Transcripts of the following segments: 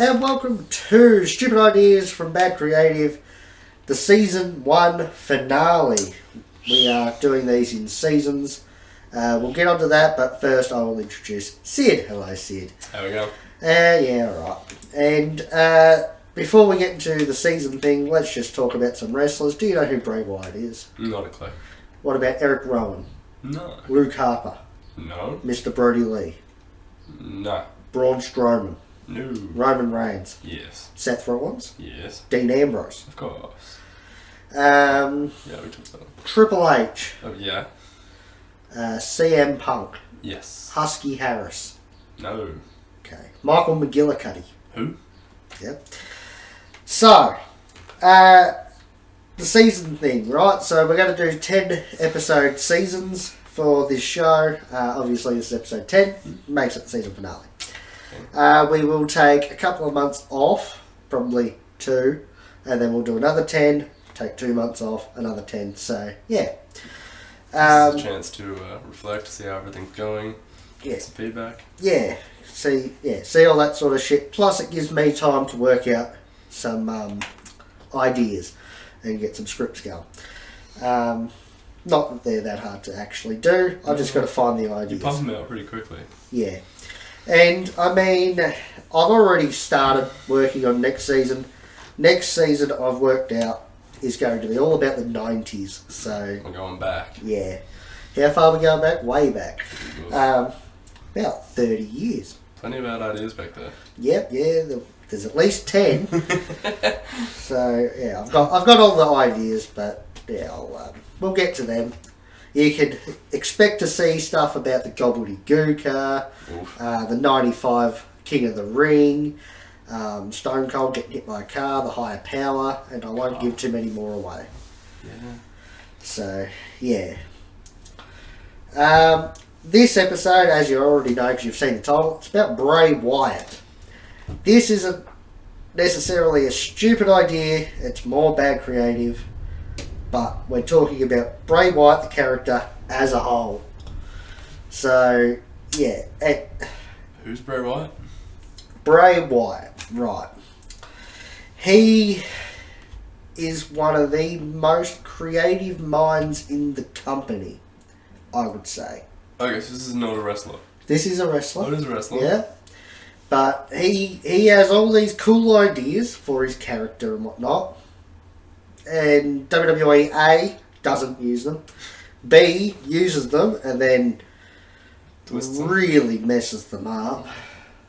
and welcome to Stupid Ideas from Bad Creative, the Season 1 finale. We are doing these in seasons. We'll get onto that, but first I will introduce Sid. Hello, Sid. How we go? Yeah, alright. And before we get into the season thing, let's just talk about some wrestlers. Do you know who Bray Wyatt is? Not a clue. What about Eric Rowan? No. Luke Harper? No. Mr. Brody Lee? No. Braun Strowman? No. Roman Reigns? Yes. Seth Rollins? Yes. Dean Ambrose? Of course. Yeah, we took that. Triple H? Oh, yeah. CM Punk? Yes. Husky Harris? No. Okay. Michael McGillicuddy? Who? Yep. So, the season thing, right? So we're going to do 10 episode seasons for this show. Obviously this is episode 10, makes it the season finale. We will take a couple of months off, probably 2, and then we'll do another 10, take 2 months off, another 10, so yeah. This is a chance to reflect, see how everything's going, get some feedback. Yeah, see all that sort of shit. Plus it gives me time to work out some ideas and get some scripts going. Not that they're that hard to actually do, I've just got to find the ideas. You pump them out pretty quickly. Yeah. And, I mean, I've already started working on next season. Next season I've worked out is going to be all about the 90s, so... We're going back. Yeah. How far are we going back? Way back. About 30 years. Plenty of bad ideas back there. Yep, yeah, there's at least 10. So, yeah, I've got all the ideas, but, yeah, we'll get to them. You can expect to see stuff about the Gobbledygooker, the 95 King of the Ring, Stone Cold getting hit by a car, the Higher Power, and I won't give too many more away. Yeah. So, yeah. This episode, as you already know because you've seen the title, it's about Bray Wyatt. This isn't necessarily a stupid idea, it's more bad creative. But we're talking about Bray Wyatt, the character, as a whole. So, yeah. Who's Bray Wyatt? Bray Wyatt, right. He is one of the most creative minds in the company, I would say. Okay, so this is not a wrestler. This is a wrestler. Oh, it is a wrestler? Yeah. But he has all these cool ideas for his character and whatnot. And WWE A doesn't use them, B uses them and then really messes them up.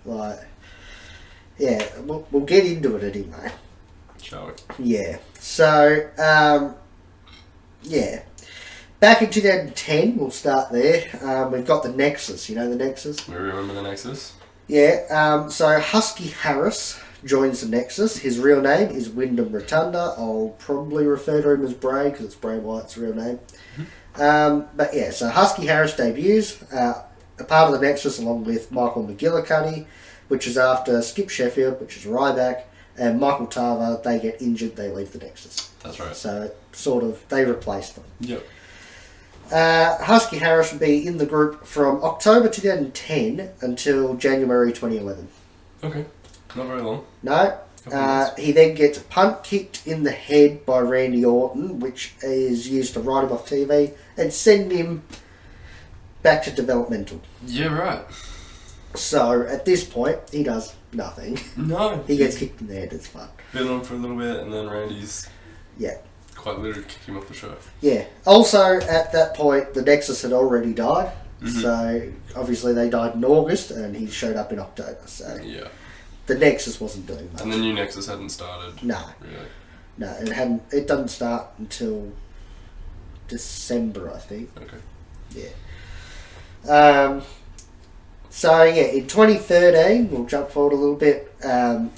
Like, yeah, we'll get into it anyway. Shall we? Yeah. So, yeah. Back in 2010, we'll start there. We've got the Nexus. You know the Nexus? We remember the Nexus? Yeah. So Husky Harris joins the Nexus. His real name is Wyndham Rotunda. I'll probably refer to him as Bray because it's Bray Wyatt's real name. Mm-hmm. But yeah, so Husky Harris debuts, a part of the Nexus along with Michael McGillicuddy, which is after Skip Sheffield, which is Ryback, and Michael Tarver. They get injured, they leave the Nexus. That's right. So sort of, they replace them. Yep. Husky Harris would be in the group from October 2010 until January 2011. Okay. Not very long. No. He then gets a punt kicked in the head by Randy Orton, which is used to write him off TV and send him back to developmental. Yeah, right. So, at this point, he does nothing. No. He gets kicked in the head, it's fun. Been on for a little bit, and then Randy's... Yeah. Quite literally kicked him off the show. Yeah. Also, at that point, the Nexus had already died. Mm-hmm. So, obviously, they died in August, and he showed up in October, so... Yeah. The Nexus wasn't doing much. And the new Nexus hadn't started. No. Really. No, it hadn't. It doesn't start until December, I think. Okay. Yeah. So yeah, in 2013, we'll jump forward a little bit.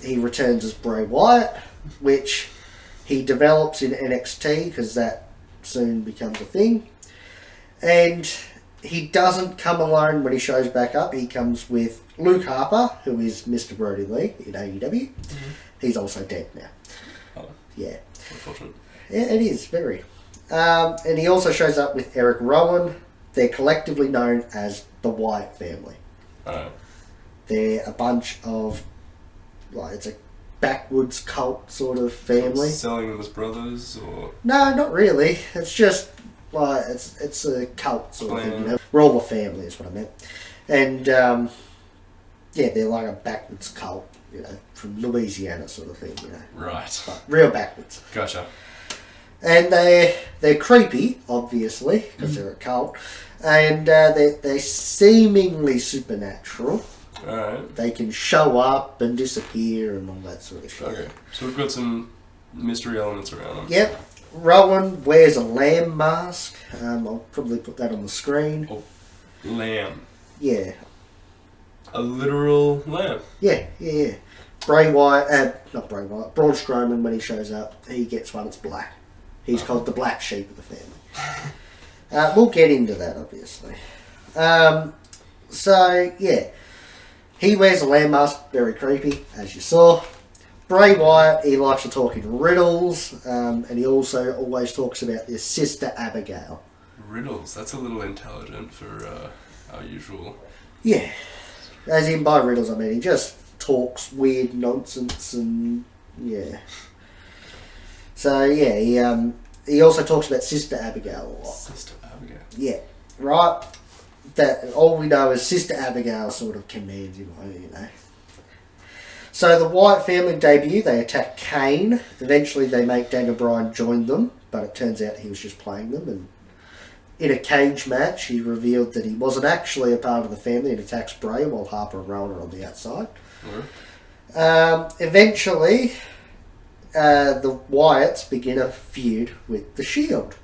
He returns as Bray Wyatt, which he develops in NXT because that soon becomes a thing. And he doesn't come alone when he shows back up. He comes with Luke Harper, who is Mr. Brody Lee in AEW. Mm-hmm. He's also dead now. Oh. Yeah. Unfortunate. Yeah, it is, very. And he also shows up with Eric Rowan. They're collectively known as the Wyatt family. Oh. They're a bunch of like it's a backwoods cult sort of family. Selling them as brothers, or no, not really. It's just like it's a cult sort of thing. You know, we're all a family is what I meant, and yeah, they're like a backwoods cult. You know, from Louisiana sort of thing. You know, right? But real backwards. Gotcha. And they're creepy, obviously, because they're a cult, and they're seemingly supernatural. Alright. They can show up and disappear and all that sort of shit. Okay, so we've got some mystery elements around them. Yep. Rowan wears a lamb mask. I'll probably put that on the screen. Oh, lamb. Yeah. A literal lamb. Yeah. Bray Wyatt, not Bray Wyatt, Braun Strowman, when he shows up, he gets one that's black. He's called the black sheep of the family. We'll get into that, obviously. So, yeah. He wears a lamb mask, very creepy, as you saw. Bray Wyatt, he likes to talk in riddles, and he also always talks about his sister Abigail. Riddles? That's a little intelligent for our usual. Yeah. As in, by riddles, I mean he just talks weird nonsense and, yeah. So, yeah, he also talks about Sister Abigail a lot. Sister Abigail? Yeah, right? That all we know is Sister Abigail sort of commands him, you know. So the Wyatt family debut, they attack Kane. Eventually they make Daniel Bryan join them, but it turns out he was just playing them. And in a cage match, he revealed that he wasn't actually a part of the family and attacks Bray while Harper and Rowan are on the outside. Eventually, the Wyatts begin a feud with the Shield.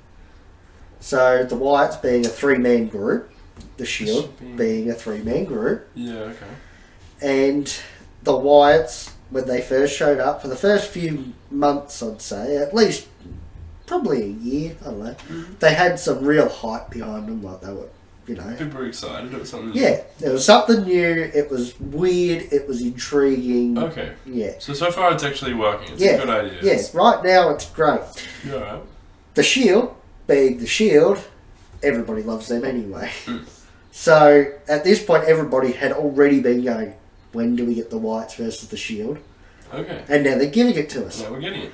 So the Wyatts being a three-man group, the Shield being a three-man group. Yeah, okay. And the Wyatts, when they first showed up, for the first few months, I'd say, at least probably a year, I don't know, they had some real hype behind them, like they were, you know. People were excited, it was something new. Yeah, it was something new, it was weird, it was intriguing. Okay. Yeah. So far it's actually working, it's a good idea. Yeah, right now it's great. Yeah, right. The Shield, being the Shield, everybody loves them anyway. So, at this point, everybody had already been going, when do we get the Wyatts versus the Shield? Okay. And now they're giving it to us. Now we're getting it.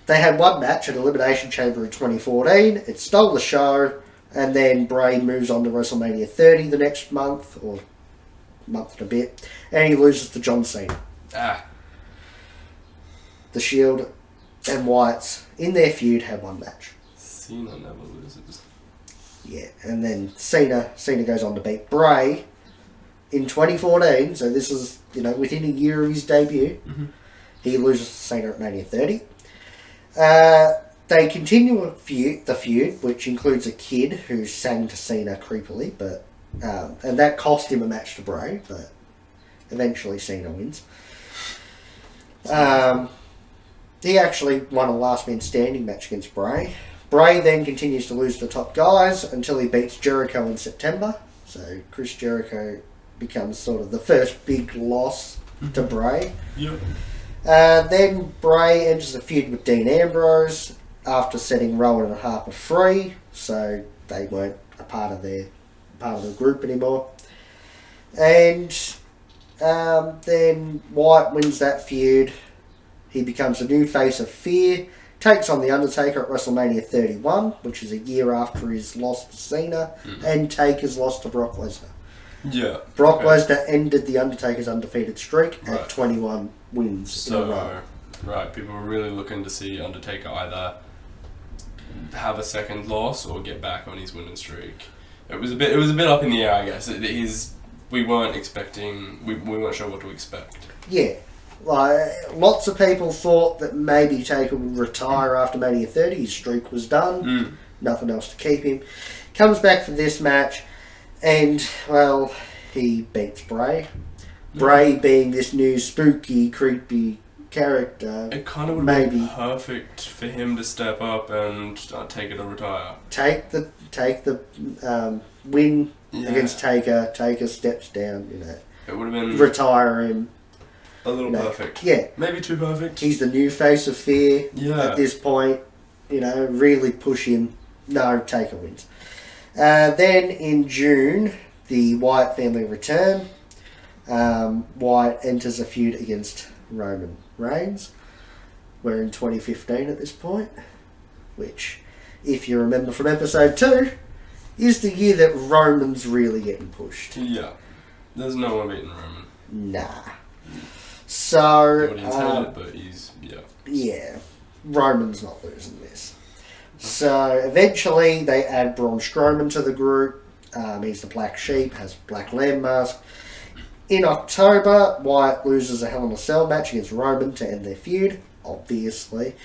They had one match at Elimination Chamber in 2014. It stole the show. And then Bray moves on to WrestleMania 30 the next month, or month and a bit. And he loses to John Cena. The Shield and Wyatts, in their feud, had one match. Cena never loses. Yeah, and then Cena goes on to beat Bray in 2014, so this is, you know, within a year of his debut. He loses to Cena at Mania 30. They continue the feud, which includes a kid who sang to Cena creepily, but and that cost him a match to Bray, but eventually Cena wins. He actually won a last man standing match against Bray. Bray then continues to lose to top guys until he beats Jericho in September. So Chris Jericho becomes sort of the first big loss to Bray. Yep. Then Bray enters a feud with Dean Ambrose after setting Rowan and Harper free, so they weren't a part of the group anymore. And then Wyatt wins that feud. He becomes the new face of Fear, takes on The Undertaker at WrestleMania 31, which is a year after his loss to Cena, and Taker's loss to Brock Lesnar. Yeah. Brock Lesnar ended The Undertaker's undefeated streak at 21 wins in a row. Right, people were really looking to see Undertaker either have a second loss or get back on his winning streak. It was a bit up in the air, I guess. We weren't expecting, we weren't sure what to expect. Yeah. Like, lots of people thought that maybe Taker would retire after Mania 30. His streak was done. Nothing else to keep him. Comes back for this match, and, well, he beats Bray. Bray being this new spooky, creepy character. It kind of would be perfect for him to step up and Taker to retire. Take the win against Taker. Taker steps down, you know. It would have been... Retire him. A little perfect. Yeah. Maybe too perfect. He's the new face of Fear at this point. You know, really push him. No, Taker wins. Then in June, the Wyatt family return. Wyatt enters a feud against Roman Reigns. We're in 2015 at this point, which, if you remember from episode 2, is the year that Roman's really getting pushed. Yeah. There's no one beating Roman. Nah. So... The audience hate it, but he's... Yeah. Yeah. Roman's not losing this. So, eventually, they add Braun Strowman to the group. He's the black sheep, has black lamb mask. In October, Wyatt loses a Hell in a Cell match against Roman to end their feud, obviously.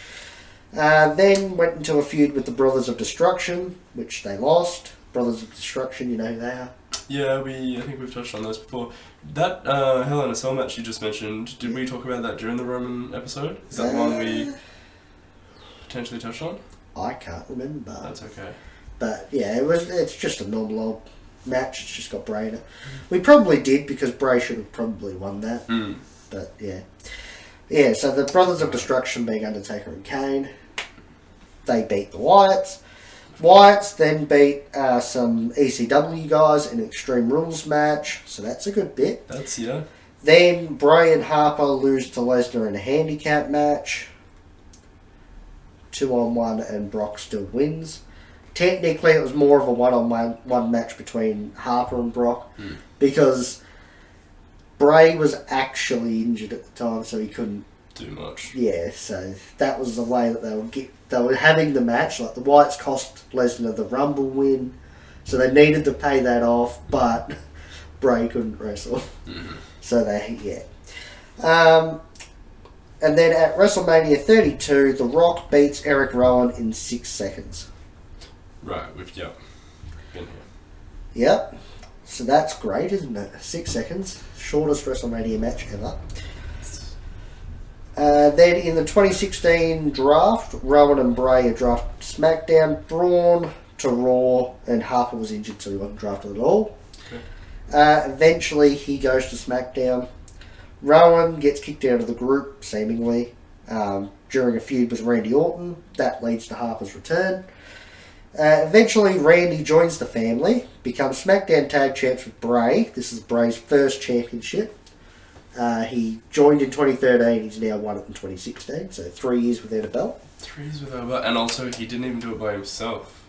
Then went into a feud with the Brothers of Destruction, which they lost. Brothers of Destruction, you know who they are? Yeah, I think we've touched on those before. That Hell in a Cell match you just mentioned, did we talk about that during the Roman episode? Is that the one we potentially touched on? I can't remember. That's okay. But yeah, it's just a normal old match. It's just got Bray in it. We probably did because Bray should have probably won that. But yeah. Yeah, so the Brothers of Destruction being Undertaker and Kane, they beat the Wyatts. Wyatts then beat some ECW guys in an Extreme Rules match, so that's a good bit. That's, yeah. Then Bray and Harper lose to Lesnar in a handicap match. 2-on-1 and Brock still wins. Technically it was more of a 1-on-1 match between Harper and Brock because Bray was actually injured at the time, so he couldn't do much. Yeah, so that was the way that they were having the match. Like the Wyatts cost Lesnar the Rumble win, so they needed to pay that off, but Bray couldn't wrestle. So and then at WrestleMania 32, The Rock beats Eric Rowan in 6 seconds. Right, we've been here. Yep. So that's great, isn't it? 6 seconds. Shortest WrestleMania match ever. Then in the 2016 draft, Rowan and Bray are drafted to SmackDown, Braun to Raw, and Harper was injured, so he wasn't drafted at all. Okay. Eventually, he goes to SmackDown. Rowan gets kicked out of the group, seemingly, during a feud with Randy Orton. That leads to Harper's return. Eventually, Randy joins the family, becomes SmackDown Tag Champs with Bray. This is Bray's first championship. He joined in 2013, he's now won it in 2016, so 3 years without a belt. 3 years without a belt, and also he didn't even do it by himself.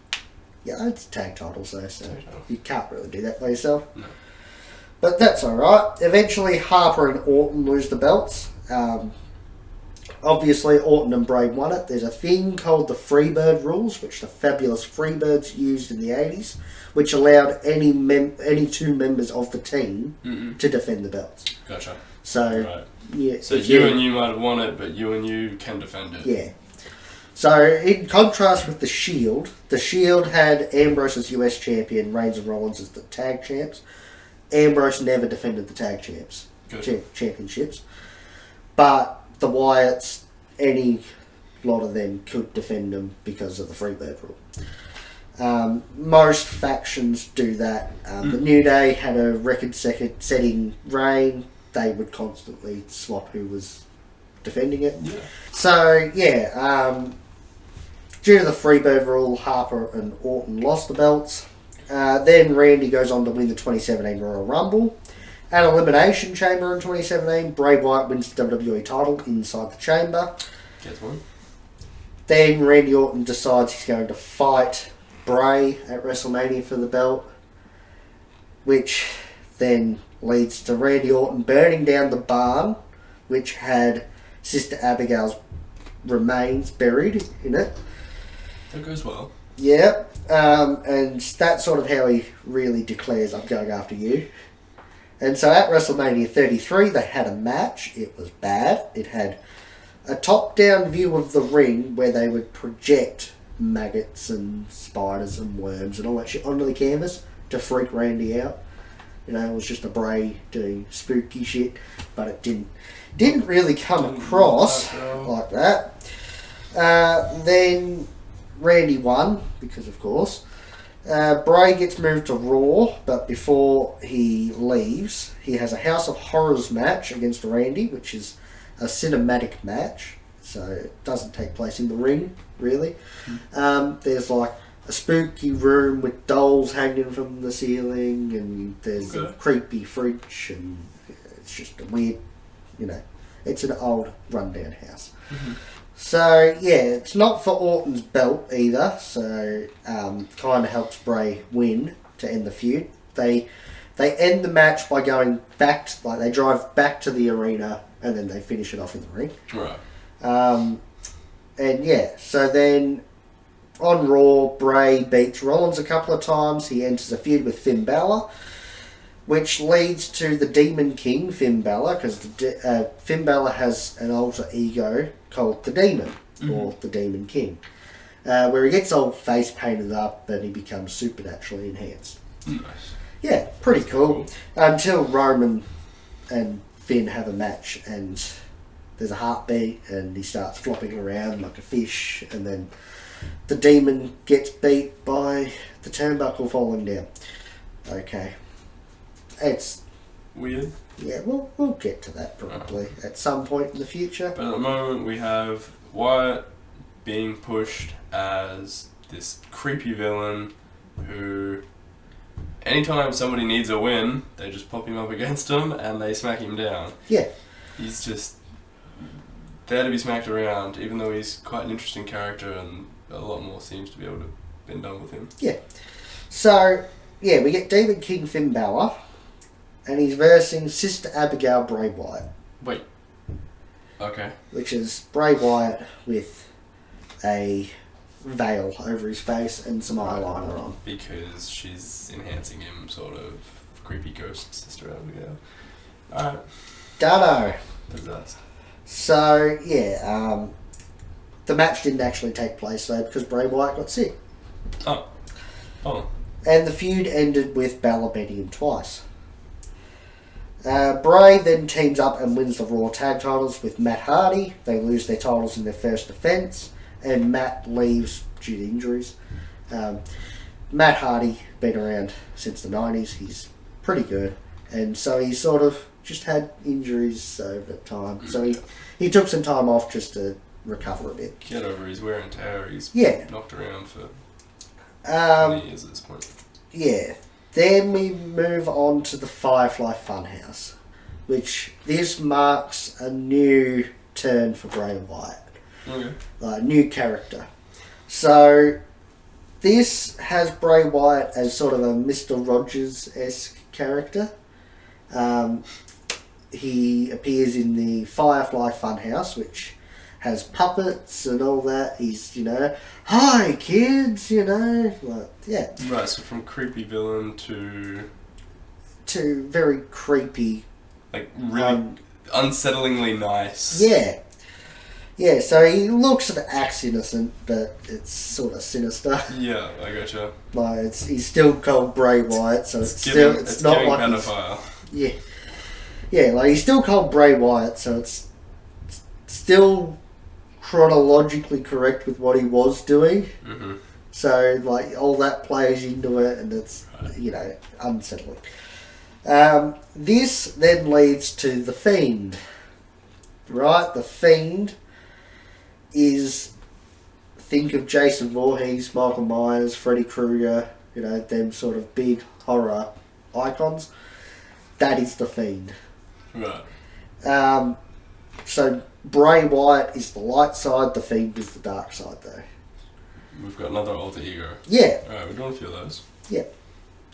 Yeah, it's tag titles though, so Tag title. you can't really do that by yourself. No. But that's alright. Eventually, Harper and Orton lose the belts. Obviously, Orton and Bray won it. There's a thing called the Freebird rules, which the fabulous Freebirds used in the 80s, which allowed any 2 members of the team to defend the belts. Gotcha. So, right. Yeah, so you and you might have won it, but you and you can defend it. Yeah. So, in contrast with the Shield had Ambrose as US champion, Reigns and Rollins as the tag champs. Ambrose never defended the tag champs championships, but the Wyatts, any lot of them could defend them because of the Freebird rule. Most factions do that. The New Day had a record-setting reign. They would constantly swap who was defending it. Yeah. So, due to the Freebird rule, Harper and Orton lost the belts. Then Randy goes on to win the 2017 Royal Rumble. At Elimination Chamber in 2017, Bray Wyatt wins the WWE title inside the chamber. Gets one. Then Randy Orton decides he's going to fight Bray at WrestleMania for the belt, which then leads to Randy Orton burning down the barn, which had Sister Abigail's remains buried in it. That goes well. Yeah, and that's sort of how he really declares, I'm going after you. And so at WrestleMania 33, they had a match. It was bad. It had a top-down view of the ring where they would project maggots and spiders and worms and all that shit onto the canvas to freak Randy out. You know, it was just a Bray doing spooky shit, but it didn't really come across like that. Then Randy won, because of course. Bray gets moved to Raw, but before he leaves, he has a House of Horrors match against Randy, which is a cinematic match, so it doesn't take place in the ring, really. There's like a spooky room with dolls hanging from the ceiling, and there's a creepy fridge, and it's just a weird, It's an old rundown house. Mm-hmm. So yeah, it's not for Orton's belt either. So kind of helps Bray win to end the feud. They end the match by going back, they drive back to the arena and then they finish it off in the ring. Right. And yeah, so then on Raw, Bray beats Rollins a couple of times. He enters a feud with Finn Balor, which leads to the Demon King, Finn Balor, because Finn Balor has an alter ego called the Demon, or the Demon King, where he gets all face painted up and he becomes supernaturally enhanced. Nice. Yeah, pretty cool. Until Roman and Finn have a match and there's a heartbeat and he starts flopping around like a fish, and then the demon gets beat by the turnbuckle falling down. Okay. It's weird. Yeah, we'll get to that probably at some point in the future. But at the moment we have Wyatt being pushed as this creepy villain who, anytime somebody needs a win, they just pop him up against him and they smack him down. Yeah. He's just there to be smacked around, even though he's quite an interesting character and a lot more seems to be able to been done with him. Yeah. So, yeah, we get Demon King Finn Balor, and he's versing Sister Abigail Bray Wyatt. Wait. Okay. Which is Bray Wyatt with a veil over his face and some eyeliner on. Because she's enhancing him, sort of creepy ghost Sister Abigail. Alright. Dunno. Possessed. So, yeah, the match didn't actually take place though because Bray Wyatt got sick. Oh. And the feud ended with Balor beating him twice. Bray then teams up and wins the Raw Tag titles with Matt Hardy. They lose their titles in their first defence, and Matt leaves due to injuries. Matt Hardy, been around since the 90s, he's pretty good, and so he sort of just had injuries over time. So he took some time off just to recover a bit. Get over his wear and tear. He's knocked around for 20 years at this point. Yeah. Then we move on to the Firefly Funhouse, which this marks a new turn for Bray Wyatt. Okay. Like a new character. So this has Bray Wyatt as sort of a Mr. Rogers-esque character. He appears in the Firefly Funhouse, which has puppets and all that. He's, hi kids, like, yeah. Right, so from creepy villain to very creepy. Like, really unsettlingly nice. Yeah. Yeah, so he looks and acts innocent, but it's sort of sinister. Yeah, I gotcha. Like, he's still called Bray Wyatt, so it's not like pedophile. Yeah. Yeah, like he's still called Bray Wyatt, so it's still chronologically correct with what he was doing. Mm-hmm. So, like, all that plays into it, and it's, unsettling. This then leads to The Fiend. Right? The Fiend is, think of Jason Voorhees, Michael Myers, Freddy Krueger, them sort of big horror icons. That is The Fiend. Right. So Bray Wyatt is the light side, The Fiend is the dark side, though. We've got another alter ego. Yeah. Alright, we're doing a few of those. Yeah.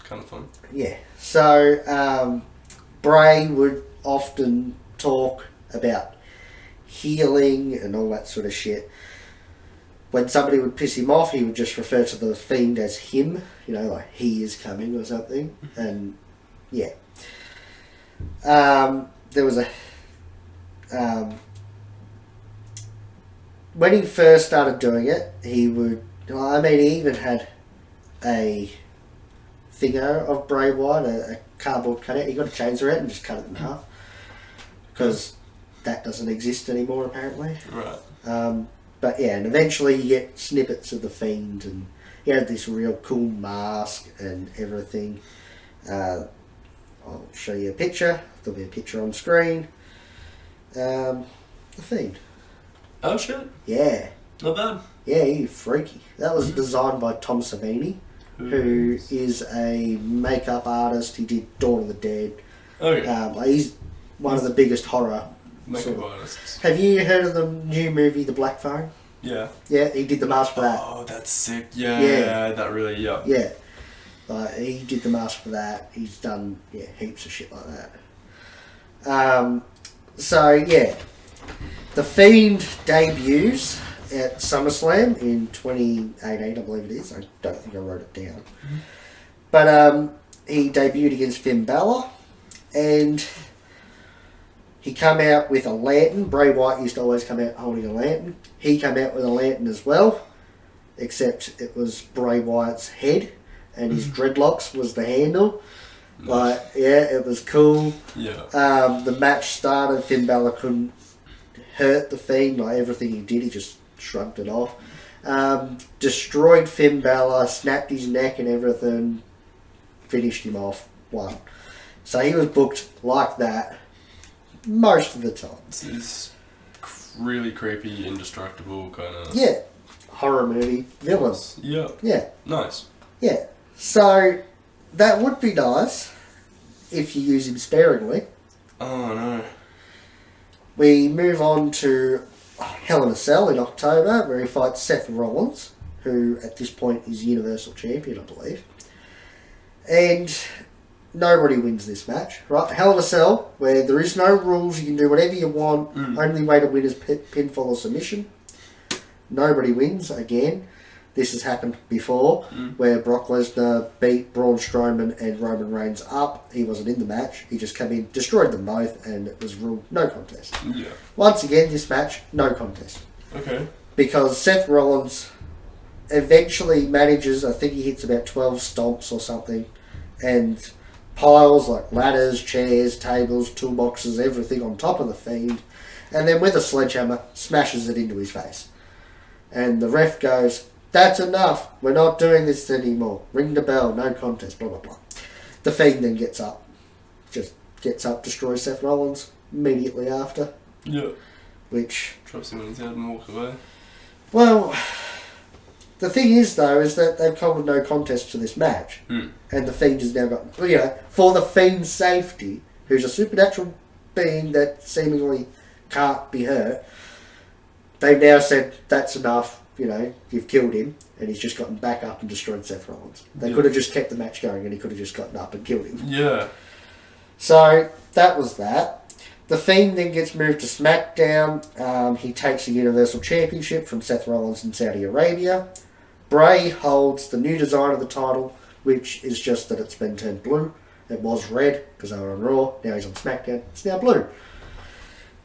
Kind of fun. Yeah. So, Bray would often talk about healing and all that sort of shit. When somebody would piss him off, he would just refer to the Fiend as him, like he is coming or something. And, yeah. There was a... when he first started doing it, he would... he even had a thingo of Bray Wyatt, a cardboard cutout. He got a chainsaw out and just cut it in half. Because that doesn't exist anymore, apparently. Right. But yeah, and eventually you get snippets of The Fiend, and he had this real cool mask and everything. I'll show you a picture. There'll be a picture on screen. The Fiend. Oh shit. Yeah. Not bad. Yeah, he's freaky. That was designed by Tom Savini, who is a makeup artist. He did Dawn of the Dead. Okay. He's one of the biggest horror Makeup artists. Have you heard of the new movie, The Black Phone? Yeah. Yeah, he did the mask for that. Oh, that's sick. Yeah. That really, Yeah. He did the mask for that. He's done, heaps of shit like that. The Fiend debuts at SummerSlam in 2018, I believe it is. I don't think I wrote it down. Mm-hmm. But he debuted against Finn Balor, and he come out with a lantern. Bray Wyatt used to always come out holding a lantern. He came out with a lantern as well, except it was Bray Wyatt's head, and his dreadlocks was the handle. Nice. It was cool. Yeah. The match started. Finn Balor couldn't hurt the Fiend. Everything he did, he just shrugged it off. Destroyed Finn Balor, snapped his neck and everything, finished him off, won. So he was booked like that most of the time. This is really creepy, indestructible kind of... Yeah. Horror movie villains. Yeah. Yeah. Nice. Yeah. So that would be nice if you use him sparingly. Oh, no. We move on to Hell in a Cell in October, where he fights Seth Rollins, who at this point is Universal Champion, I believe. And nobody wins this match, right? Hell in a Cell, where there is no rules, you can do whatever you want. Only way to win is pinfall or submission. Nobody wins, again. This has happened before, where Brock Lesnar beat Braun Strowman and Roman Reigns up. He wasn't in the match. He just came in, destroyed them both, and it was ruled no contest. Yeah. Once again, this match, no contest. Okay. Because Seth Rollins eventually manages, I think he hits about 12 stomps or something, and piles like ladders, chairs, tables, toolboxes, everything on top of the Fiend, and then with a sledgehammer, smashes it into his face. And the ref goes, "That's enough. We're not doing this anymore. Ring the bell. No contest. Blah, blah, blah." The Fiend then gets up. Just gets up, destroys Seth Rollins immediately after. Yeah. Which... drops him on his head and walks away. Well, the thing is, though, is that they've called no contest to this match. And the Fiend has now got... for the Fiend's safety, who's a supernatural being that seemingly can't be hurt, they've now said, that's enough. You've killed him, and he's just gotten back up and destroyed Seth Rollins. They could have just kept the match going, and he could have just gotten up and killed him. Yeah. So, that was that. The Fiend then gets moved to SmackDown. He takes the Universal Championship from Seth Rollins in Saudi Arabia. Bray holds the new design of the title, which is just that it's been turned blue. It was red, because they were on Raw. Now he's on SmackDown. It's now blue.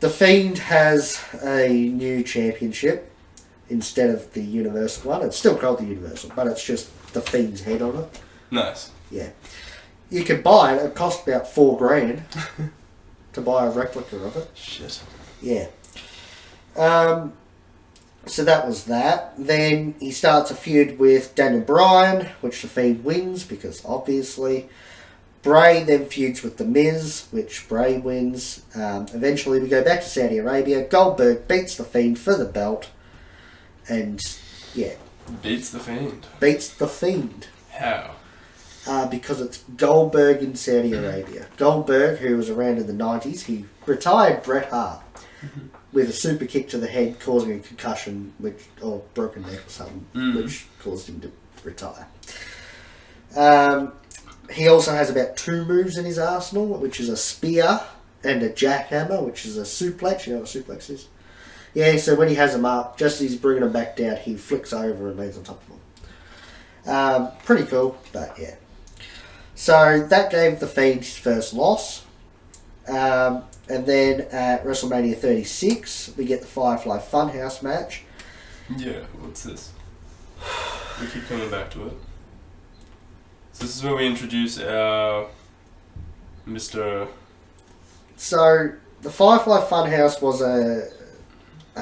The Fiend has a new championship instead of the Universal one. It's still called the Universal, but it's just the Fiend's head on it. Nice. Yeah. You can buy it. It costs about $4,000 to buy a replica of it. Shit. Yeah. So that was that. Then he starts a feud with Daniel Bryan, which the Fiend wins, because obviously. Bray then feuds with The Miz, which Bray wins. Eventually we go back to Saudi Arabia. Goldberg beats the Fiend for the belt. And, yeah. Beats the Fiend. Beats the Fiend. How? Because it's Goldberg in Saudi Arabia. Goldberg, who was around in the 90s, he retired Bret Hart with a super kick to the head, causing a concussion, or broken neck or something, which caused him to retire. He also has about 2 moves in his arsenal, which is a spear and a jackhammer, which is a suplex. You know what a suplex is? Yeah, so when he has them up, just as he's bringing them back down, he flicks over and lands on top of them. Pretty cool, but yeah. So that gave the Fiend his first loss. And then at WrestleMania 36, we get the Firefly Funhouse match. Yeah, what's this? We keep coming back to it. So this is where we introduce our Mr. So the Firefly Funhouse was a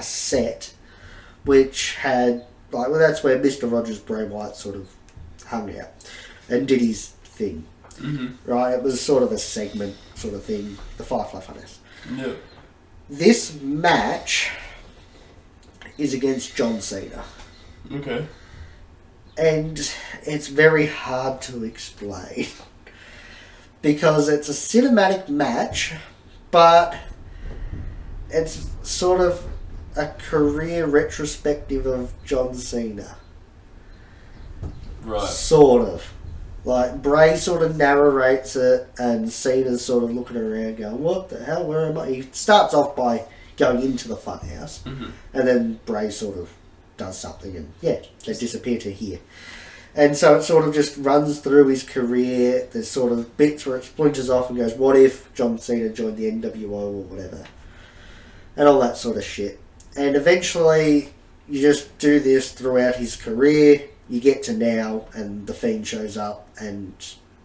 set which had that's where Mr. Rogers Bray Wyatt sort of hung out and did his thing. Right, it was sort of a segment sort of thing, the Firefly Funhouse. Yeah. This match is against John Cena. Okay. And it's very hard to explain because it's a cinematic match, but it's sort of a career retrospective of John Cena. Right. Sort of. Like, Bray sort of narrates it, and Cena's sort of looking around going, what the hell, where am I? He starts off by going into the funhouse, and then Bray sort of does something, and they disappear to here. And so it sort of just runs through his career. There's sort of bits where it splinters off and goes, what if John Cena joined the NWO or whatever? And all that sort of shit. And eventually, you just do this throughout his career. You get to now, and the Fiend shows up and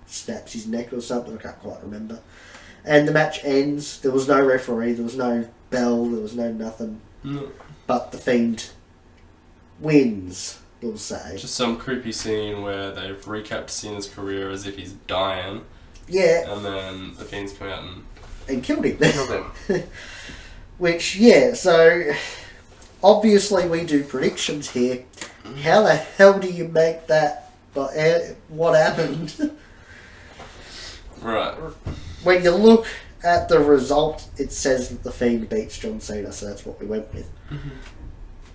snaps his neck or something. I can't quite remember. And the match ends. There was no referee. There was no bell. There was no nothing. No. But the Fiend wins, we'll say. Just some creepy scene where they've recapped Cena's career as if he's dying. Yeah. And then the Fiend's come out and killed him. killed him. Which, so obviously we do predictions here. How the hell do you make that? What happened? Right. When you look at the result, it says that the Fiend beats John Cena, so that's what we went with.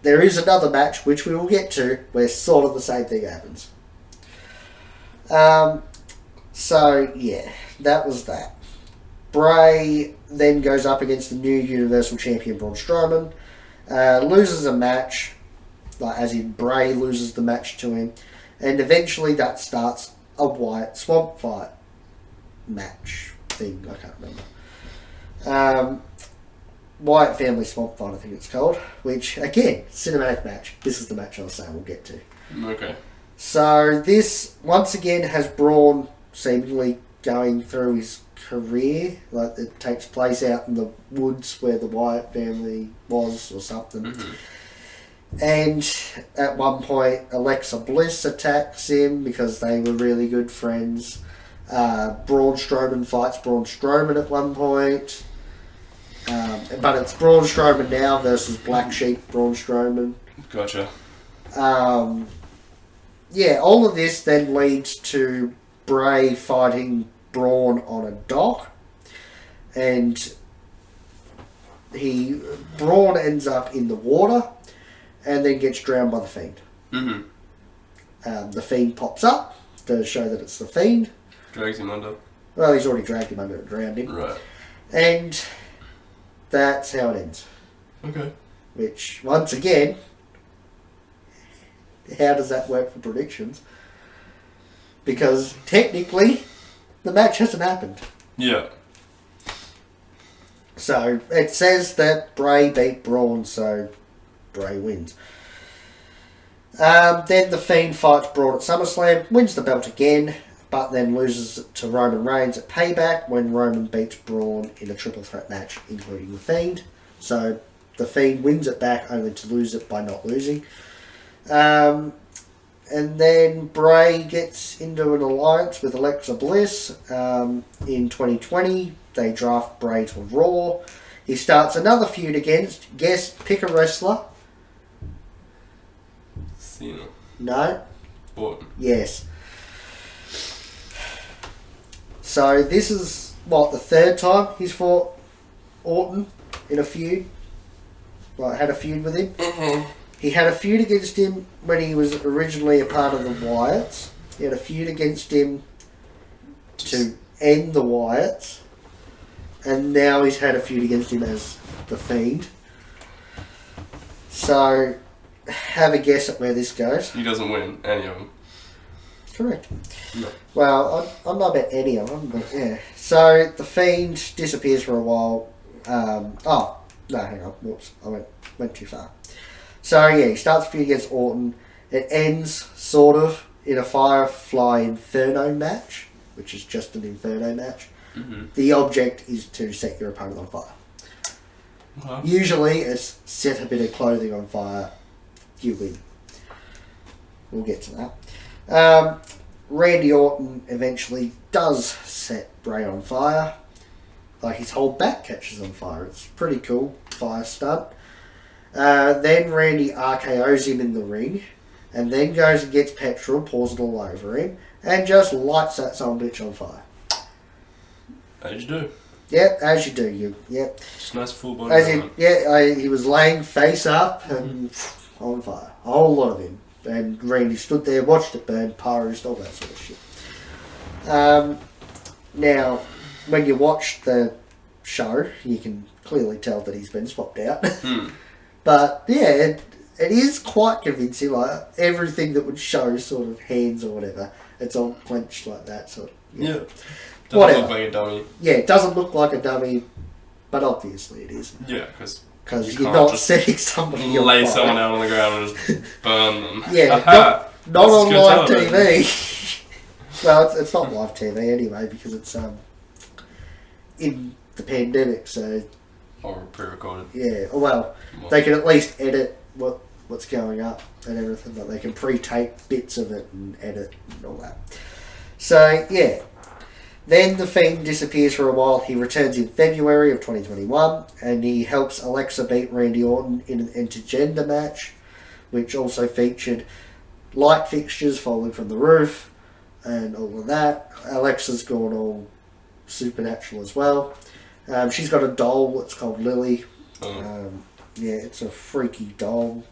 There is another match, which we will get to, where sort of the same thing happens. So, yeah, that was that. Bray then goes up against the new Universal Champion Braun Strowman, loses a match, like as in Bray loses the match to him, and eventually that starts a Wyatt Swamp Fight match thing, I can't remember. Wyatt Family Swamp Fight, I think it's called, which, again, cinematic match. This is the match I was saying we'll get to. Okay. So this, once again, has Braun seemingly going through his career. Like, it takes place out in the woods where the Wyatt family was or something. And at one point, Alexa Bliss attacks him because they were really good friends. Braun Strowman fights Braun Strowman at one point. But it's Braun Strowman now versus Black Sheep Braun Strowman. Gotcha. Yeah, all of this then leads to Bray fighting Braun on a dock. And Braun ends up in the water and then gets drowned by the Fiend. The Fiend pops up to show that it's the Fiend. Drags him under. Well, he's already dragged him under and drowned him. Right. And that's how it ends. Okay. Which, once again, how does that work for predictions? Because technically, the match hasn't happened. Yeah. So it says that Bray beat Braun, so Bray wins. Then the Fiend fights Braun at SummerSlam, wins the belt again, but then loses it to Roman Reigns at Payback when Roman beats Braun in a triple threat match, including the Fiend. So the Fiend wins it back only to lose it by not losing. And then Bray gets into an alliance with Alexa Bliss. In 2020, they draft Bray to Raw. He starts another feud against, guess, pick a wrestler. Cena. No? Orton. Yes. So this is, the third time he's fought Orton in a feud? Like, had a feud with him? He had a feud against him when he was originally a part of the Wyatts. He had a feud against him to end the Wyatts. And now he's had a feud against him as the Fiend. So, have a guess at where this goes. He doesn't win any of them. Correct. No. Well, I'm not about any of them, but yeah. So, the Fiend disappears for a while. No, hang on. Whoops. I went too far. So, yeah, he starts a feud against Orton. It ends, sort of, in a Firefly Inferno match, which is just an Inferno match. The object is to set your opponent on fire. Okay. Usually, it's set a bit of clothing on fire, you win. We'll get to that. Randy Orton eventually does set Bray on fire. Like, his whole back catches on fire. It's pretty cool fire stunt. Then Randy RKO's him in the ring, and then goes and gets petrol, pours it all over him, and just lights that son of a bitch on fire. How'd you do? Yep, as you do. Yep. Just nice full body. As in, he was laying face up and on fire. A whole lot of him. And Randy stood there, watched it burn, posed, all that sort of shit. Now, when you watch the show, you can clearly tell that he's been swapped out. But yeah, it is quite convincing. Like everything that would show sort of hands or whatever, it's all clenched like that. So yeah. Doesn't look like a dummy. Yeah, it doesn't look like a dummy, but obviously it is. Yeah, because you're not setting somebody on lay fire. someone out on the ground and just burn them. Yeah, not on live TV. Well, it's not live TV anyway because it's in the pandemic, so. Or pre-recorded. Yeah, well, they can at least edit what's going up and everything, but they can pre-tape bits of it and edit and all that. So, yeah. Then the Fiend disappears for a while. He returns in February of 2021, and he helps Alexa beat Randy Orton in an intergender match, which also featured light fixtures falling from the roof and all of that. Alexa's gone all supernatural as well. She's got a doll that's called Lily. Yeah, it's a freaky doll.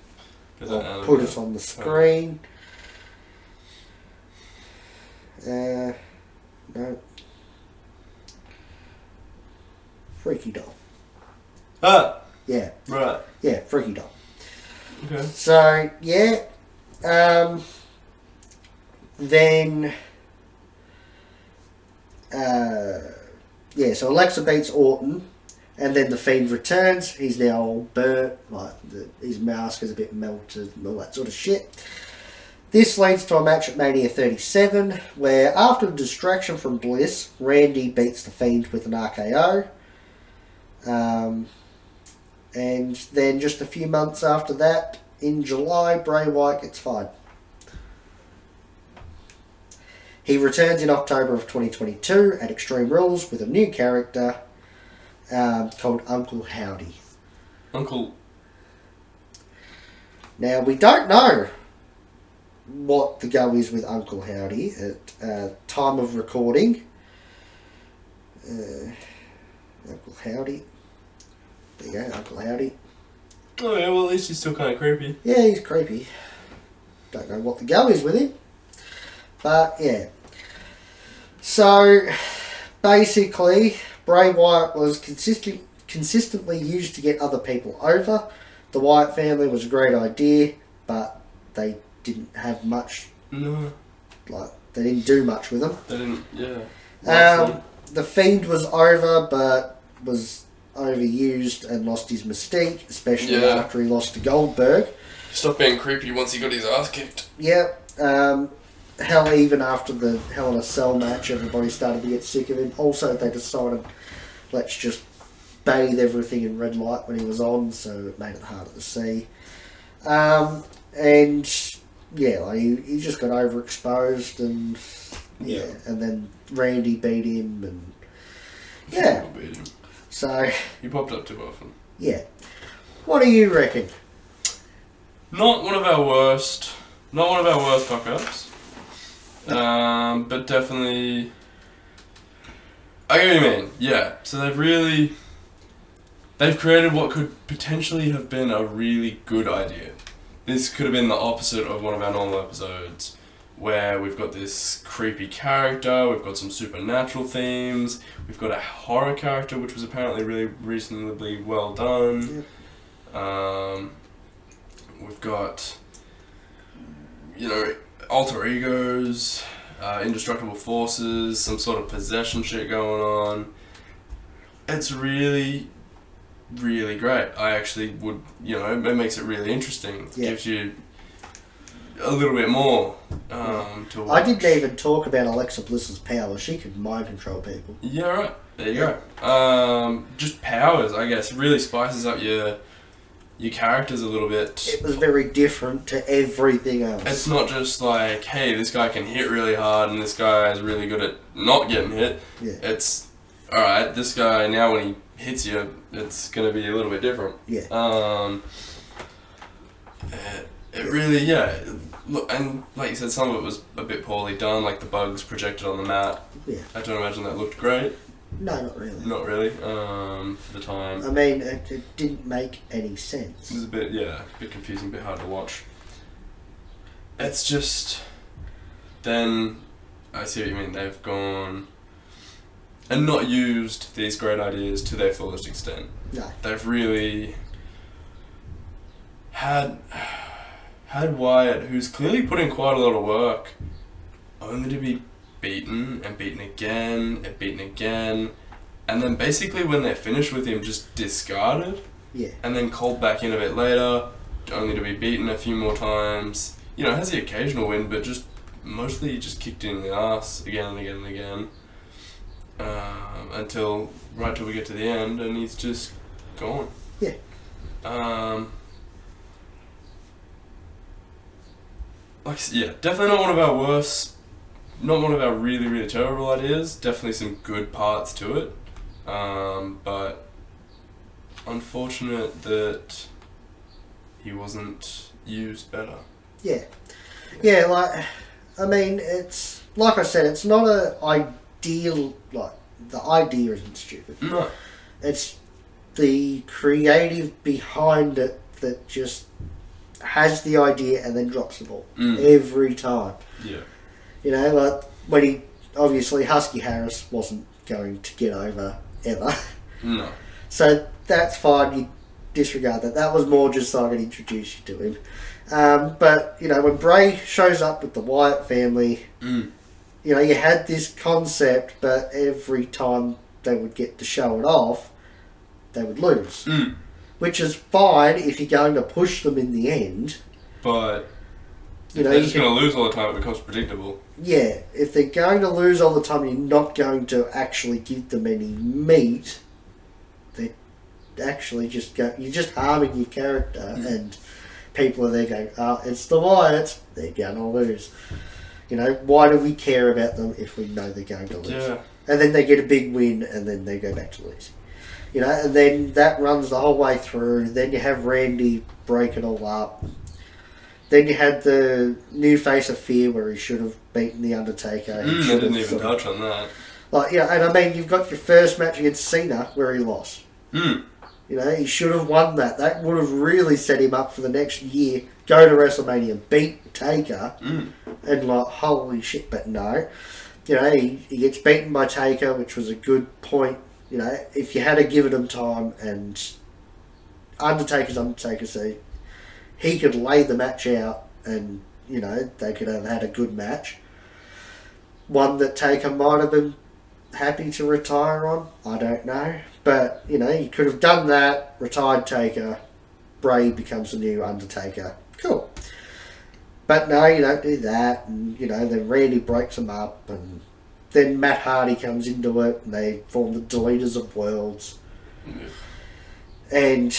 I'll put it on the screen. No. Freaky doll. Ah! Yeah. Right. Yeah, freaky doll. Okay. So, yeah. Then... so Alexa beats Orton, and then the Fiend returns. He's now all burnt, like his mask is a bit melted and all that sort of shit. This leads to a match at Mania 37, where after a distraction from Bliss, Randy beats the Fiend with an RKO. And then just a few months after that, in July, Bray Wyatt gets fired. He returns in October of 2022 at Extreme Rules with a new character called Uncle Howdy. Uncle. Now, we don't know what the go is with Uncle Howdy at time of recording. Uncle Howdy. There you go, Uncle Howdy. Oh yeah, well at least he's still kind of creepy. Yeah, he's creepy. Don't know what the go is with him. But, yeah. So, basically, Bray Wyatt was consistently used to get other people over. The Wyatt family was a great idea, but they didn't have much. No. Like, they didn't do much with them. They didn't, yeah. The Fiend was over, but was overused and lost his mystique, especially after he lost to Goldberg. Stopped being creepy once he got his ass kicked. Yep. Hell, even after the Hell in a Cell match, everybody started to get sick of him. Also, they decided, let's just bathe everything in red light when he was on, so it made it harder to see. And, yeah, like, he just got overexposed, and, and then Randy beat him, and, yeah. Beat him. So... He popped up too often. Yeah. What do you reckon? Not one of our worst fuck-ups. But definitely... I get what you mean, yeah. So they've created what could potentially have been a really good idea. This could have been the opposite of one of our normal episodes, where we've got this creepy character, we've got some supernatural themes, we've got a horror character, which was apparently really reasonably well done. Yep. We've got, alter egos, indestructible forces, some sort of possession shit going on. It's really, really great. I actually would, it makes it really interesting. Yeah. Gives you a little bit more to watch. I didn't even talk about Alexa Bliss's power. She could mind control people. Yeah, right. There you go. Just powers, I guess. Really spices up your characters a little bit. It was very different to everything else. It's not just like, hey, this guy can hit really hard and this guy is really good at not getting hit. Yeah. It's, alright, this guy, now when he hits you, it's going to be a little bit different. Yeah. It really, look, and like you said, some of it was a bit poorly done, like the bugs projected on the mat. Yeah. I don't imagine that looked great. No, not really. Not really. For the time. I mean, it didn't make any sense. It was a bit confusing, a bit hard to watch. It's just... Then, I see what you mean, they've gone and not used these great ideas to their fullest extent. No. They've really had Wyatt, who's clearly put in quite a lot of work, only to be beaten and beaten again and beaten again, and then basically when they're finished with him, just discarded. Yeah. And then called back in a bit later, only to be beaten a few more times. You know, has the occasional win, but just mostly just kicked in the ass again and again and again. Until we get to the end, and he's just gone. Yeah. Definitely not one of our worst, not one of our really, really terrible ideas. Definitely some good parts to it. But unfortunate that he wasn't used better. Yeah. Yeah, like, I mean, it's, like I said, it's not a ideal, like, the idea isn't stupid. No. It's the creative behind it that just has the idea and then drops the ball every time. Yeah. You know, like, when he, obviously, Husky Harris wasn't going to get over ever. No. So that's fine, you disregard that. That was more just so I could introduce you to him. But, you know, when Bray shows up with the Wyatt family, you know, you had this concept, but every time they would get to show it off, they would lose. Which is fine if you're going to push them in the end. But you know, they're just going to lose all the time, it becomes predictable. Yeah, if they're going to lose all the time, you're not going to actually give them any meat. They actually just go, you're just harming your character, and people are there going, oh, it's the Wyatts, they're going to lose. You know, why do we care about them if we know they're going to lose? Yeah. And then they get a big win, and then they go back to losing. You know, and then that runs the whole way through. Then you have Randy break it all up. Then you had the new face of fear where he should have beaten the Undertaker. I didn't even touch on that. Like, yeah, and I mean, you've got your first match against Cena where he lost. You know, he should have won that. That would have really set him up for the next year. Go to WrestleMania, beat Taker, and like, holy shit, but no. You know, he gets beaten by Taker, which was a good point. You know, if you had to give him time, and Undertaker's Undertaker, so he could lay the match out, and, you know, they could have had a good match. One that Taker might have been happy to retire on, I don't know. But, you know, you could have done that, retired Taker, Bray becomes the new Undertaker. Cool. But no, you don't do that, and, you know, then Randy breaks them up, and then Matt Hardy comes into it, and they form the Deleters of Worlds. And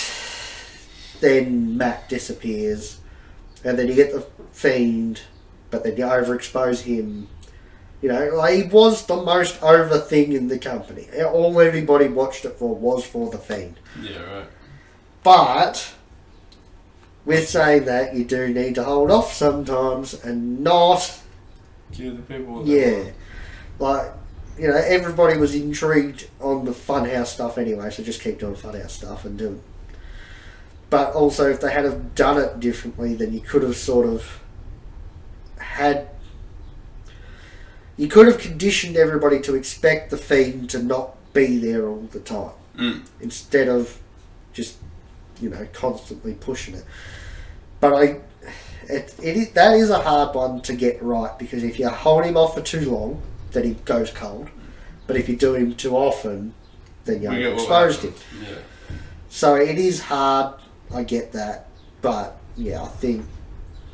then Matt disappears, and then you get the Fiend, but then you overexpose him. You know, like, he was the most over thing in the company. All anybody watched it for was for the Fiend. Yeah, right. But with saying that, you do need to hold off sometimes and not give the people what they want. Like, you know, everybody was intrigued on the Funhouse stuff anyway, so just keep doing Funhouse stuff and do it. But also, if they had have done it differently, then you could have sort of had... You could have conditioned everybody to expect the Fiend to not be there all the time. Instead of just, you know, constantly pushing it. But that is a hard one to get right, because if you hold him off for too long, then he goes cold. But if you do him too often, then you exposed him. Yeah. So it is hard, I get that. But yeah, I think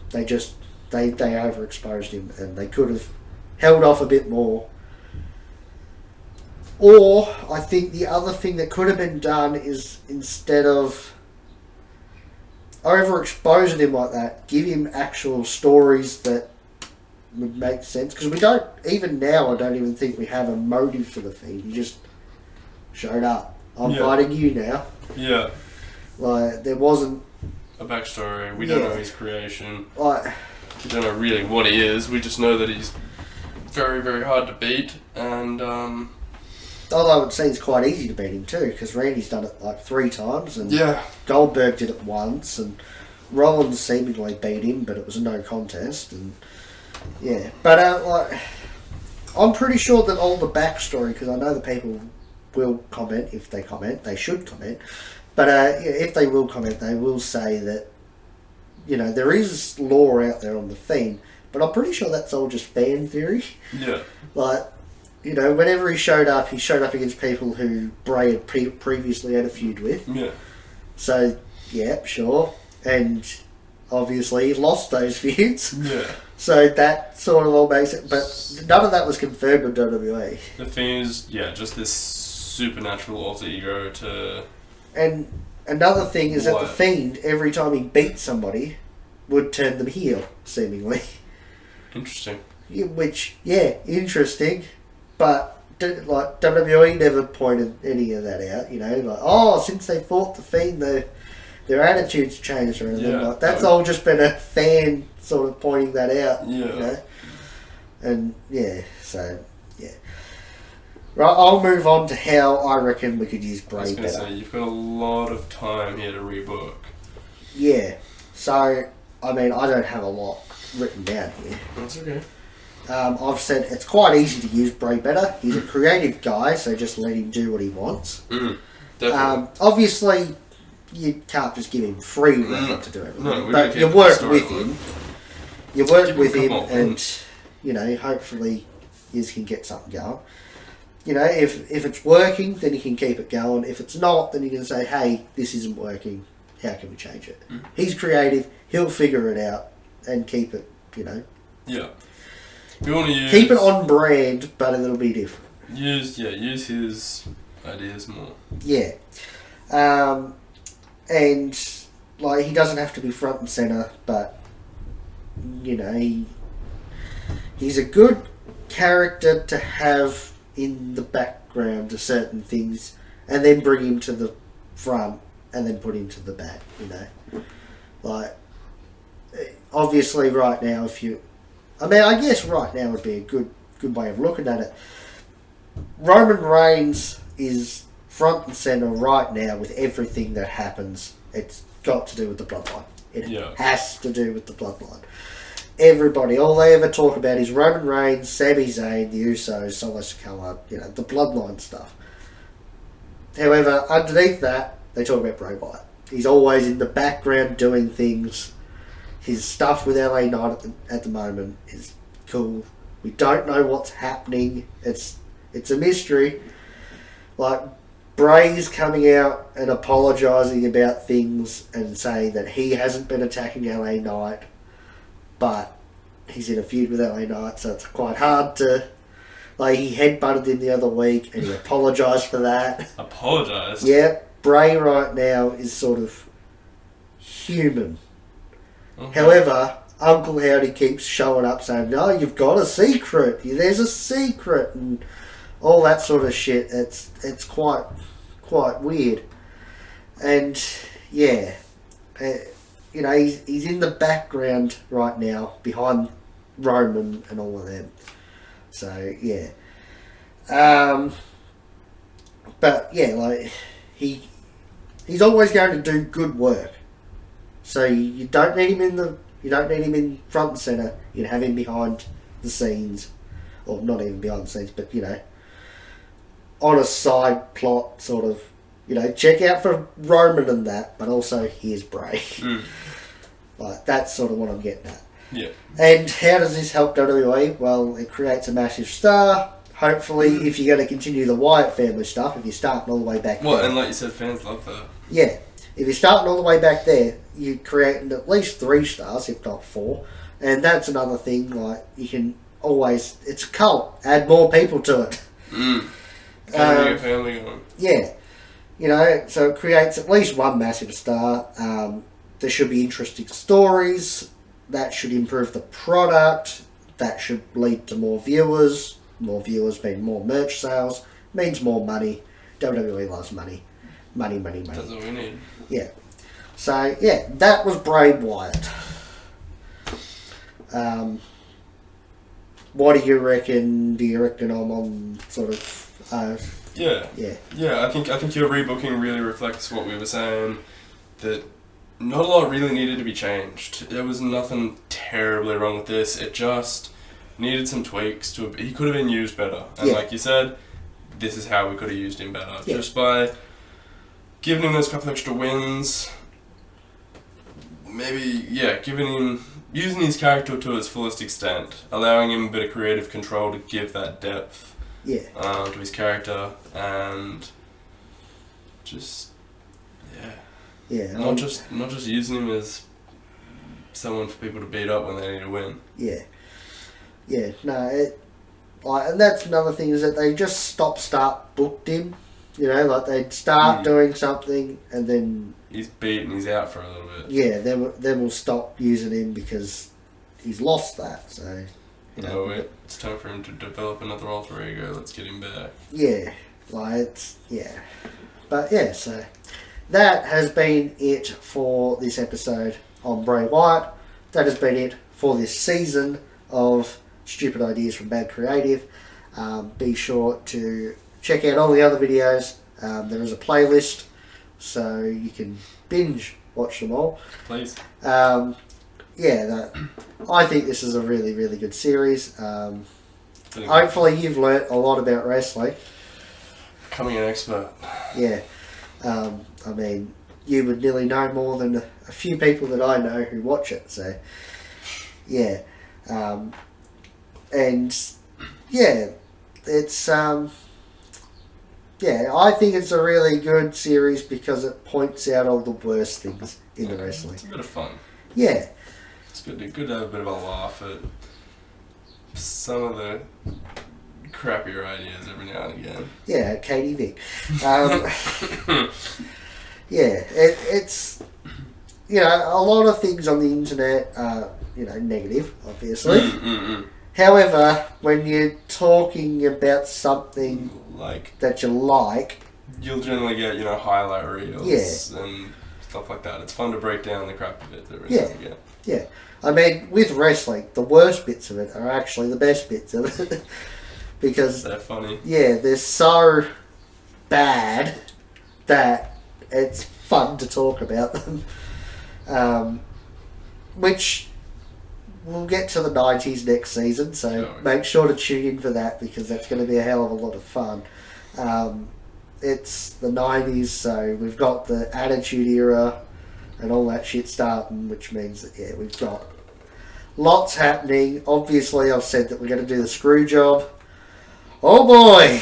they overexposed him, and they could have held off a bit more. Or I think the other thing that could have been done is, instead of overexposing him like that, give him actual stories that would make sense. Because we don't, even now, I don't even think we have a motive for the Fiend. He just showed up. I'm fighting you now. Yeah. Like, there wasn't a backstory. We don't know his creation. Like, we don't know really what he is. We just know that he's very, very hard to beat. And although it seems quite easy to beat him too, because Randy's done it like 3 times, and Yeah. Goldberg did it once, and Rollins seemingly beat him, but it was a no contest, and yeah. But like, I'm pretty sure that all the backstory, because I know the people will comment. If they comment, they should comment. But if they will comment, they will say that, you know, there is lore out there on the Fiend, but I'm pretty sure that's all just fan theory. Yeah. Like, you know, whenever he showed up against people who Bray had previously had a feud with. Yeah. So, yeah, sure. And obviously he lost those feuds. Yeah. So that sort of all makes it. But none of that was confirmed with WWE. The Fiend is, just this supernatural alter ego to... And another thing is that the What? Fiend, every time he beat somebody, would turn them heel, seemingly. Interesting. Which, yeah, interesting. But, like, WWE never pointed any of that out, you know. Like, oh, since they fought the Fiend, their attitudes changed or anything. Yeah. Like, that's all just been a fan sort of pointing that out, Yeah. you know. And, yeah, so, yeah. Right, I'll move on to how I reckon we could use I Bray was going to better. say, you've got a lot of time here to rebook. Yeah. So, I mean, I don't have a lot written down here. That's okay. I've said it's quite easy to use Bray better. He's a creative guy, so just let him do what he wants. Definitely. Obviously, you can't just give him free rein to do everything. No, we but gotta you keep work the with storyline. him. You work Give him with a him, couple of and months. you know, hopefully, you can get something going. You know, if it's working, then you can keep it going. If it's not, then you can say, hey, this isn't working. How can we change it? He's creative. He'll figure it out and keep it, you know. Yeah. We want to use... Keep it on brand, but it'll be different. Use his ideas more. Yeah. And, like, he doesn't have to be front and centre, but, you know, he's a good character to have in the background to certain things, and then bring him to the front, and then put him to the back, you know. Like, obviously right now, I guess right now would be a good way of looking at it. Roman Reigns is front and centre right now with everything that happens. It's got to do with the bloodline. It has to do with the bloodline. Everybody, all they ever talk about is Roman Reigns, Sami Zayn, the Usos, Solo Sikoa, you know, the bloodline stuff. However, underneath that, they talk about Bray Wyatt. He's always in the background doing things. His stuff with LA Knight at the moment is cool. We don't know what's happening. It's a mystery. Like, Bray's coming out and apologising about things and saying that he hasn't been attacking LA Knight, but he's in a feud with LA Knight, so it's quite hard to... Like, he headbutted him the other week and he apologised for that. Apologised? Yeah, Bray right now is sort of human. Okay. However, Uncle Howdy keeps showing up saying, no, you've got a secret. There's a secret. And all that sort of shit. It's quite weird. And, yeah. You know, he's in the background right now, behind Roman and all of them. So, yeah. But, yeah, like, he's always going to do good work. So you don't need him in front and centre. You have him behind the scenes, or not even behind the scenes, but you know, on a side plot sort of. You know, check out for Roman and that, but also here's Bray. Like, that's sort of what I'm getting at. Yeah. And how does this help WWE? Well, it creates a massive star. Hopefully, if you're going to continue the Wyatt family stuff, if you're starting all the way back Well, there. and like you said, fans love that. Yeah. If you're starting all the way back there, you're creating at least 3 stars, if not 4. And that's another thing, like, you can always... It's a cult. Add more people to it. Can bring a family going. Yeah. You know, so it creates at least one massive star. There should be interesting stories. That should improve the product. That should lead to more viewers. More viewers mean more merch sales. Means more money. WWE loves money. Money. That's all we need. Yeah. So, yeah, that was Bray Wyatt. What do you reckon? Do you reckon I'm on sort of Yeah. Yeah. Yeah, I think your rebooking really reflects what we were saying, that not a lot really needed to be changed. There was nothing terribly wrong with this. It just needed some tweaks to. He could have been used better, and Yeah. like you said, this is how we could have used him better, Yeah. just by giving him those couple extra wins. Maybe giving him. Using his character to its fullest extent, allowing him a bit of creative control to give that depth to his character, and just not just using him as someone for people to beat up when they need to win. And that's another thing, is that they just start booked him. You know, like they'd start doing something and then he's beaten, he's out for a little bit. Yeah, then we'll stop using him because he's lost that. So, it's time for him to develop another alter ego. Let's get him back. Yeah, but so that has been it for this episode on Bray Wyatt. That has been it for this season of Stupid Ideas from Bad Creative. Be sure to check out all the other videos. There is a playlist, so you can binge watch them all. Please. I think this is a really, really good series. Hopefully you've learnt a lot about wrestling. Becoming an expert. Yeah. I mean, you would nearly know more than a few people that I know who watch it, so yeah. It's I think it's a really good series because it points out all the worst things in the wrestling. It's a bit of fun. Yeah. It's good to have a bit of a laugh at some of the crappier ideas every now and again. Yeah, Katie Vick. It's a lot of things on the internet are negative, obviously. However, when you're talking about something that you like, you'll generally get highlight reels and stuff like that. It's fun to break down the crappy bits every now and again. Yeah. I mean, with wrestling, the worst bits of it are actually the best bits of it. Because they're funny. Yeah, they're so bad that it's fun to talk about them. Which we'll get to the 90s next season, so make sure to tune in for that because that's going to be a hell of a lot of fun. It's the 90s, so we've got the Attitude Era and all that shit starting, which means that we've got lots happening. Obviously, I've said that we're going to do the screw job. Oh boy,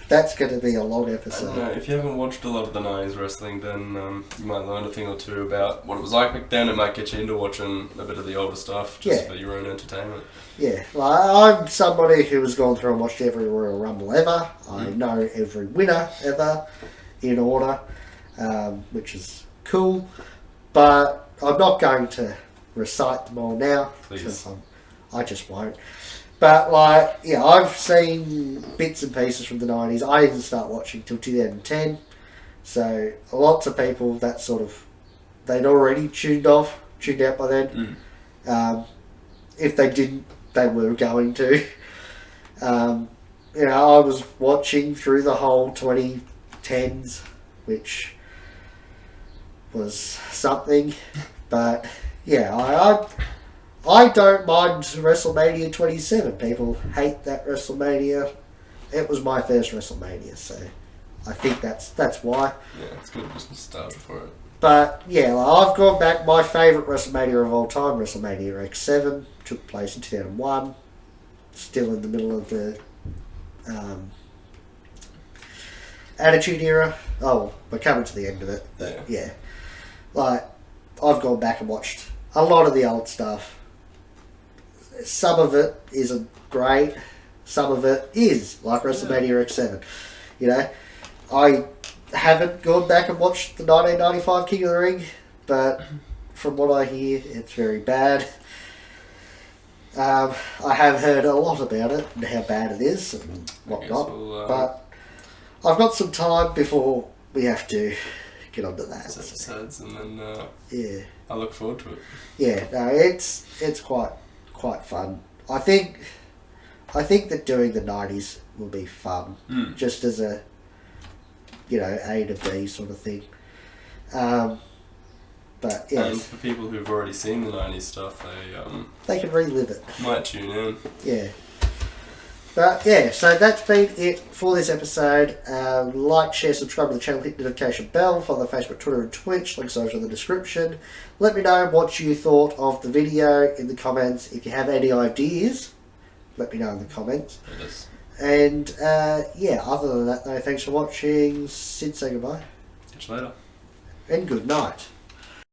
that's going to be a long episode. If you haven't watched a lot of the 90s wrestling, then you might learn a thing or two about what it was like back then. It might get you into watching a bit of the older stuff just for your own entertainment. Yeah, I'm somebody who has gone through and watched every Royal Rumble ever. I know every winner ever in order, which is cool. But I'm not going to recite them all now. Please. I just won't. But I've seen bits and pieces from the 90s. I didn't start watching till 2010. So lots of people that they'd already tuned out by then. If they didn't, they were going to. I was watching through the whole 2010s, which was something. But I don't mind WrestleMania 27. People hate that WrestleMania. It was my first WrestleMania, so I think that's why. Yeah, it's good just nostalgia for it. But I've gone back. My favourite WrestleMania of all time, WrestleMania X7, took place in 2001. Still in the middle of the Attitude Era. Oh, we're coming to the end of it. But I've gone back and watched a lot of the old stuff. Some of it isn't great. Some of it is, like WrestleMania X7. I haven't gone back and watched the 1995 King of the Ring, but from what I hear, it's very bad. I have heard a lot about it and how bad it is and whatnot, but I've got some time before we have to get onto that. Episodes, and then I look forward to it. It's quite fun. I think that doing the 90s will be fun, just as a A to B sort of thing. But yeah, And for people who've already seen the 90s stuff, they can relive it. might tune in. Yeah. But yeah, so that's been it for this episode. Like, share, subscribe to the channel, hit the notification bell, follow Facebook, Twitter and Twitch, links are in the description. Let me know what you thought of the video in the comments. If you have any ideas, let me know in the comments. It is. And yeah, other than that though, thanks for watching. Sid, say goodbye. Catch you later. And good night.